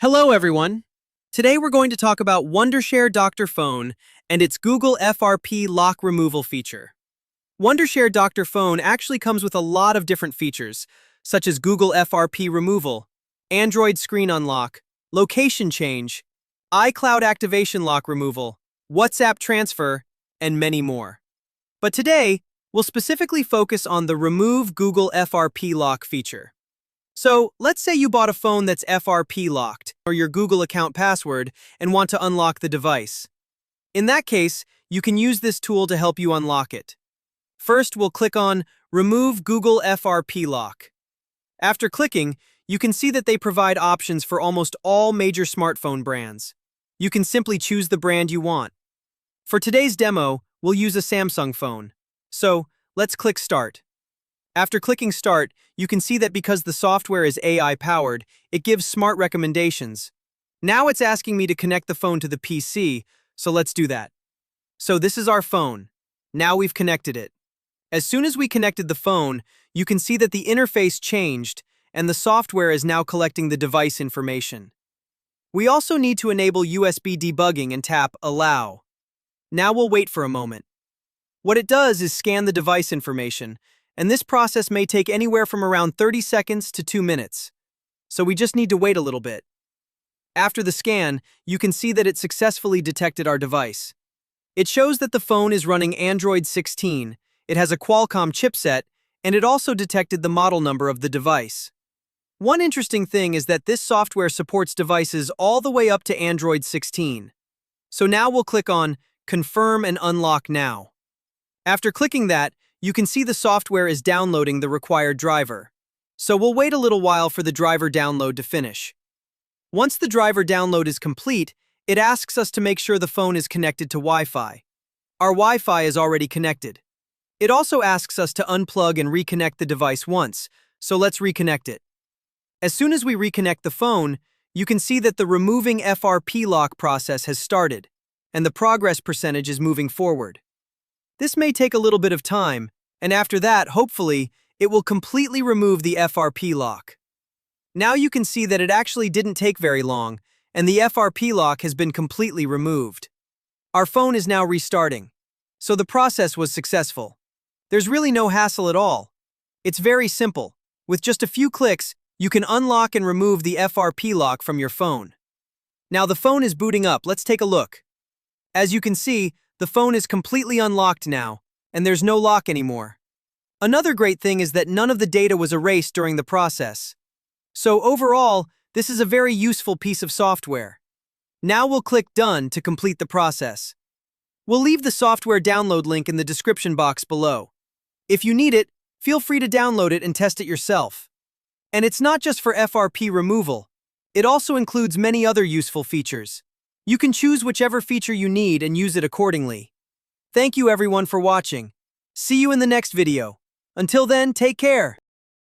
Hello everyone! Today we're going to talk about Wondershare Dr.Fone and its Google FRP lock removal feature. Wondershare Dr.Fone actually comes with a lot of different features, such as Google FRP removal, Android screen unlock, location change, iCloud activation lock removal, WhatsApp transfer, and many more. But today, we'll specifically focus on the Remove Google FRP Lock feature. So, let's say you bought a phone that's FRP locked, or your Google account password, and want to unlock the device. In that case, you can use this tool to help you unlock it. First, we'll click on Remove Google FRP Lock. After clicking, you can see that they provide options for almost all major smartphone brands. You can simply choose the brand you want. For today's demo, we'll use a Samsung phone. So, let's click Start. After clicking Start, you can see that because the software is AI-powered, it gives smart recommendations. Now it's asking me to connect the phone to the PC, so let's do that. So this is our phone. Now we've connected it. As soon as we connected the phone, you can see that the interface changed, and the software is now collecting the device information. We also need to enable USB debugging and tap Allow. Now we'll wait for a moment. What it does is scan the device information, and this process may take anywhere from around 30 seconds to 2 minutes. So we just need to wait a little bit. After the scan, you can see that it successfully detected our device. It shows that the phone is running Android 16, it has a Qualcomm chipset, and it also detected the model number of the device. One interesting thing is that this software supports devices all the way up to Android 16. So now we'll click on Confirm and Unlock Now. After clicking that, you can see the software is downloading the required driver. So we'll wait a little while for the driver download to finish. Once the driver download is complete, it asks us to make sure the phone is connected to Wi-Fi. Our Wi-Fi is already connected. It also asks us to unplug and reconnect the device once, so let's reconnect it. As soon as we reconnect the phone, you can see that the removing FRP lock process has started, and the progress percentage is moving forward. This may take a little bit of time, and after that, hopefully, it will completely remove the FRP lock. Now you can see that it actually didn't take very long, and the FRP lock has been completely removed. Our phone is now restarting, so the process was successful. There's really no hassle at all. It's very simple. With just a few clicks, you can unlock and remove the FRP lock from your phone. Now the phone is booting up. Let's take a look. As you can see, the phone is completely unlocked now, and there's no lock anymore. Another great thing is that none of the data was erased during the process. So overall, this is a very useful piece of software. Now we'll click Done to complete the process. We'll leave the software download link in the description box below. If you need it, feel free to download it and test it yourself. And it's not just for FRP removal. It also includes many other useful features. You can choose whichever feature you need and use it accordingly. Thank you everyone for watching. See you in the next video. Until then, take care.